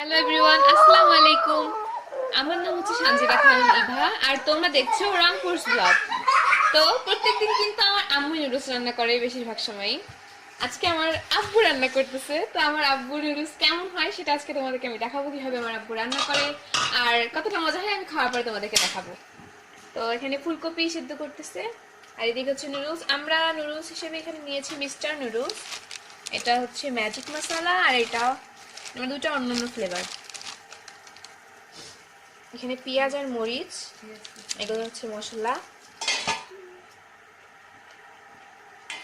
Hello everyone, আসসালামু আলাইকুম। আমার নাম হচ্ছে সঞ্জিদা খান ইভা, আর তোমরা দেখছো রাংপুরস ব্লগ। তো প্রত্যেকদিন কিন্তু আমার আম্মু নুডলস রান্না করে বেশিরভাগ সময়ই। আজকে আমার আব্বু রান্না করতেছে, তো আমার আব্বুর নুডলস কেমন হয় সেটা আজকে তোমাদেরকে আমি দেখাবো, কিভাবে আমার আব্বু রান্না করে আর কতটা মজা হয় আমি খাওয়ার পরে তোমাদেরকে দেখাবো। তো এখানে ফুলকপি সিদ্ধ করতেছে, আর এদিকে হচ্ছে নুডলস। আমরা নুডলস হিসেবে এখানে নিয়েছি মিস্টার নুডলস, এটা হচ্ছে ম্যাজিক মশলা, আর এটা আমরা দুটো অন্যান্য ফ্লেভার। এখানে পেঁয়াজ আর মরিচ, এগুলো হচ্ছে মশলা।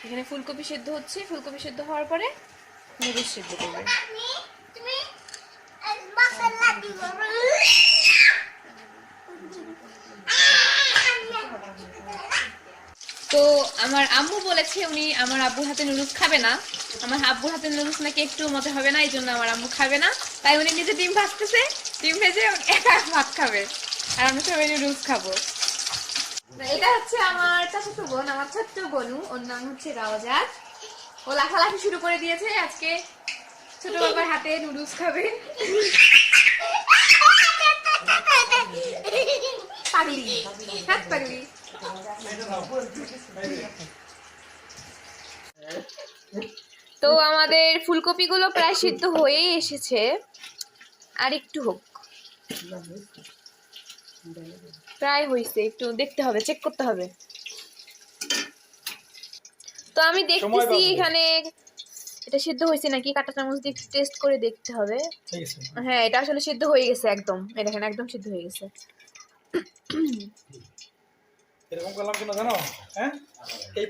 এখানে ফুলকপি সিদ্ধ হচ্ছে, ফুলকপি সিদ্ধ হওয়ার পরে নুডলস সিদ্ধ করবে। তো আমার আম্মু বলেছে উনি আমার আব্বুর হাতে নুডলস খাবে না, আমার আব্বুর হাতে নুডলস নাকি একটু মজা হবে না, এই জন্য আমার আম্মু খাবে না। তাই উনি নিজে ডিম ভাজতেছে, ডিম ভেজে একা ভাত খাবে, আর আমরা সবাই নুডলস খাবো। এটা হচ্ছে আমার চাচাতো বোন, আমার ছোট্ট বোনু, ওর নাম হচ্ছে রাওজাত। ও লাফালাফি শুরু করে দিয়েছে, আজকে ছোট বাবার হাতে নুডলস খাবে। পাগলি, হাত পাগলি। তো আমাদের ফুলকপি গুলো প্রায় সিদ্ধ হয়েই এসেছে, আর একটু হোক, প্রায় হয়েছে, একটু দেখতে হবে, চেক করতে হবে। তো আমি দেখতেছি এখানে এটা সিদ্ধ হয়েছে নাকি, কাঁটা চামচ দিয়ে একটু টেস্ট করে দেখতে হবে। হ্যাঁ, এটা আসলে সিদ্ধ হয়ে গেছে একদম, এই দেখেন একদম সিদ্ধ হয়ে গেছে। এরকম করলাম কেন জানো? হ্যাঁ, এই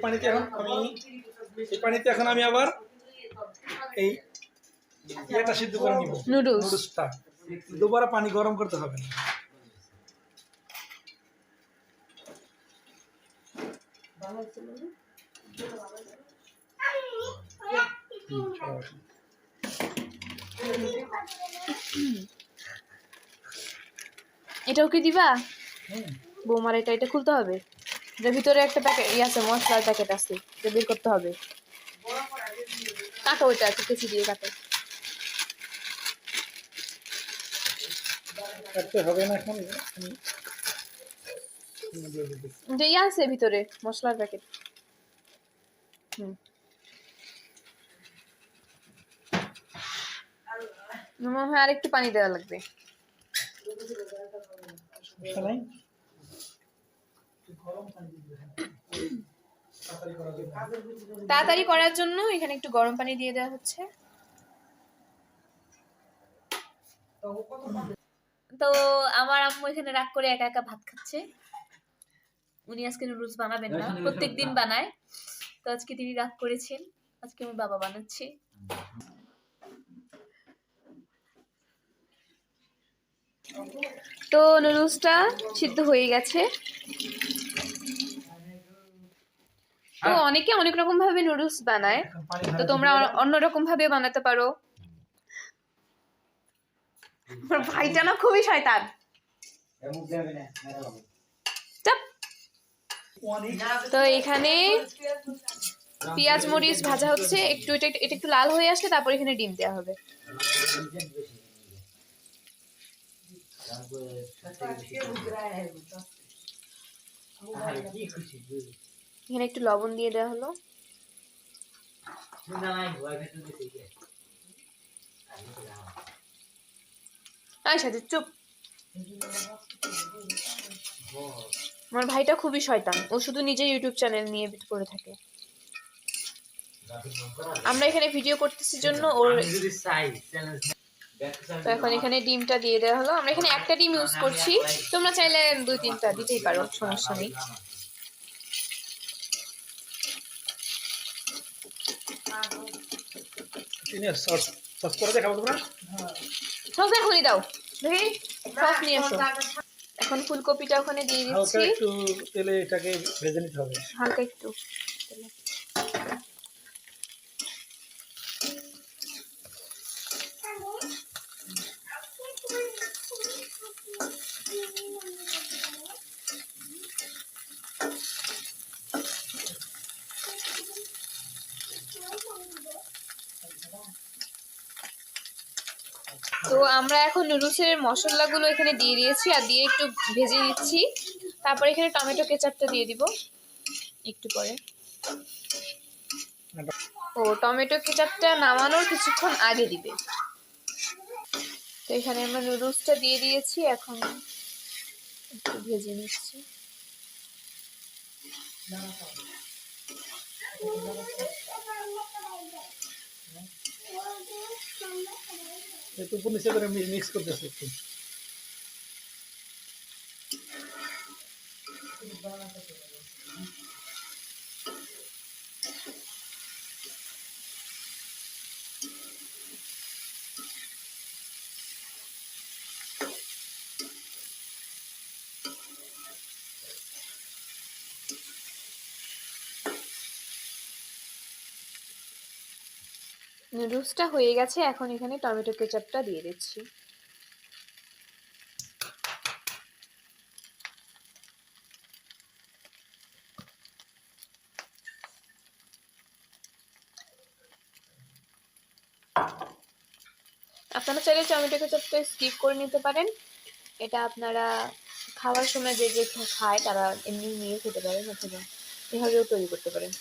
পানিতে এখন আমি আবার এই এটা সিদ্ধ করে নিব, নুডলসটা। দুবারা পানি গরম করতে হবে না। এটাও কি দিবা বৌমার? এটা খুলতে হবে, এটার ভিতরে একটা প্যাকেট আছে, মশলার প্যাকেট আছে, এটা বের করতে হবে। কাটো, ওইটা একটু কেচি দিয়ে কাটো। কাটতে হবে না এখন। যে আছে ভিতরে মশলার প্যাকেট। হ্যাঁ, আর একটু পানি দেওয়া লাগবে। তাড়াতাড়ি করার জন্য এখানে একটু গরম পানি দিয়ে দেওয়া হচ্ছে। তো আমার আম্মু এখানে রাগ করে একা একা ভাত খাচ্ছে। উনি আজকে নুডলস বানাবেন না, প্রত্যেকদিন বানায়, তো আজকে তিনি রাগ করেছেন, আজকে আমার বাবা বানাচ্ছে। তো নুডলসটা সিদ্ধ হয়ে গেছে। তো অনেকে অনেক রকম ভাবে নুডলস বানায়, তো তোমরা অন্যরকম ভাবে বানাতে পারো। আমার ভাইটা না খুবই শয়তান। তো এখানে পেঁয়াজ মরিচ ভাজা হচ্ছে, এটা একটু লাল হয়ে আসলে তারপর এখানে ডিম দেওয়া হবে। এখানে একটু লবণ দিয়ে দেওয়া হলো। সাথে চুপ, আমার ভাইটা খুবই শয়তান, ও শুধু নিজে ইউটিউব চ্যানেল নিয়ে করে থাকে। আমরা এখানে ভিডিও করতেছি জন্য ওর। তো এখন এখানে ডিমটা দিয়ে দেওয়া হলো, আমরা এখানে একটা ডিম ইউজ করছি, তোমরা চাইলে 2-3টা দিতেই পারো, সমস্যা নেই। সস এখনই দাও, দেখি সস নিয়ে এসো। এখন ফুলকপিটা ওখানে দিয়ে দিচ্ছি, একটু তেলে এটাকে ভেজে নিতে হবে, হালকা একটু। তো তো আমরা এখন নুডলসের মশলাগুলো এখানে দিয়ে দিয়েছি আর দিয়ে একটু ভেজে নিচ্ছি। তারপর এখানে টমেটো কেচাপটা দিয়ে দিব একটু পরে। ও টমেটো কেচাপটা নামানোর কিছুক্ষণ আগে দিবে। তো এখানে আমরা নুডলসটা দিয়ে দিয়েছি, এখন একটু ভেজে নিচ্ছি। একটু উপর নিচে করে মিক্স করতেছে একটু। নুডলসটা হয়ে গেছে, এখন এখানে টমেটো কেচাপটা দিয়ে দিচ্ছি। আপনারা চাইলে টমেটো কেচাপটা স্কিপ করে নিতে পারেন, এটা আপনারা খাওয়ার সময় যে যে খায় তারা এমনি নিয়ে খেতে পারেন অথবা এভাবেও তৈরি করতে পারেন।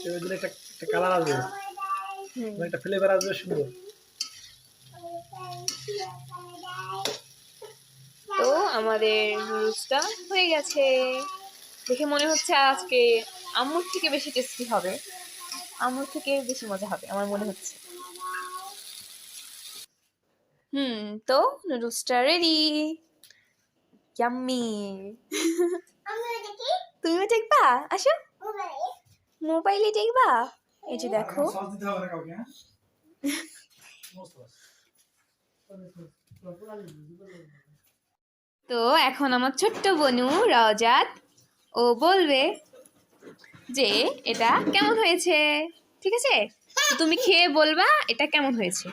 এবার দিলে একটা কালার আসবে, একটা ফ্লেভার আসবে সুন্দর। তো আমাদের নুডলসটা হয়ে গেছে, দেখে মনে হচ্ছে আজকে আম্মুর থেকে বেশি টেস্টি হবে, আম্মুর থেকে বেশি মজা হবে আমার মনে হচ্ছে। তো নুডলসটা রেডি, ইয়াম্মি। তুমিও দেখবা? আসো মোবাইলে দেখবা, এই যে দেখো। তো এখন আমার ছোট্ট বনু রওজাত ও বলবে যে এটা কেমন হয়েছে, ঠিক আছে? তো তুমি খেয়ে বলবা এটা কেমন হয়েছে।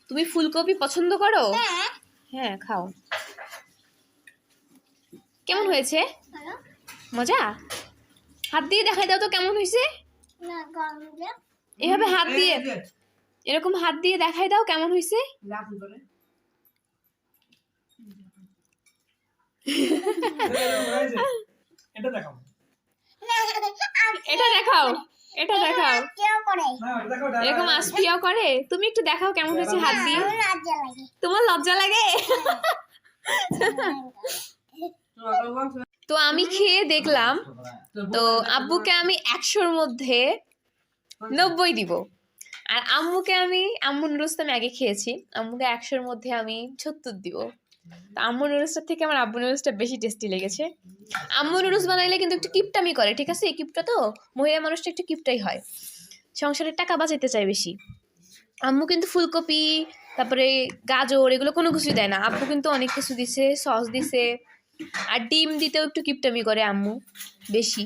তুমি ফুলকপি পছন্দ করো? হ্যাঁ খাও। কেমন হয়েছে? মজা? হাত দিয়ে দেখাই দাও তো কেমন হয়েছে। এভাবে হাত দিয়ে, এরকম হাত দিয়ে দেখাই দাও কেমন হয়েছে। এটা দেখাও, এটা দেখাও, এটা দেখাও, এরকম আস্পিয়াও করে। তুমি একটু দেখাও কেমন হয়েছে হাত দিয়ে। তোমার লজ্জা লাগে? তো আমি খেয়ে দেখলাম, তো আব্বুকে আমি 100-র মধ্যে 90 দিব, আর আম্মুকে আম্মু নুডলস তো আমি আগে খেয়েছি, আম্মুকে 100-র মধ্যে আমি 76 দিব। তো আম্মু নুডলসটার থেকে আমার আব্বু নুডলসটা বেশি টেস্টি লেগেছে। আম্মু নুডলস বানাইলে কিন্তু একটু কিপটামি করে, ঠিক আছে? এই কিপটা তো মহিলা মানুষটা একটু কিপটাই হয়, সংসারের টাকা বাঁচাইতে চায় বেশি। আম্মু কিন্তু ফুলকপি তারপরে গাজর এগুলো কোনো কিছুই দেয় না, আব্বু কিন্তু অনেক কিছু দিছে, সস দিছে, আর ডিম দিতেও একটু কিপটামি করে আম্মু বেশি।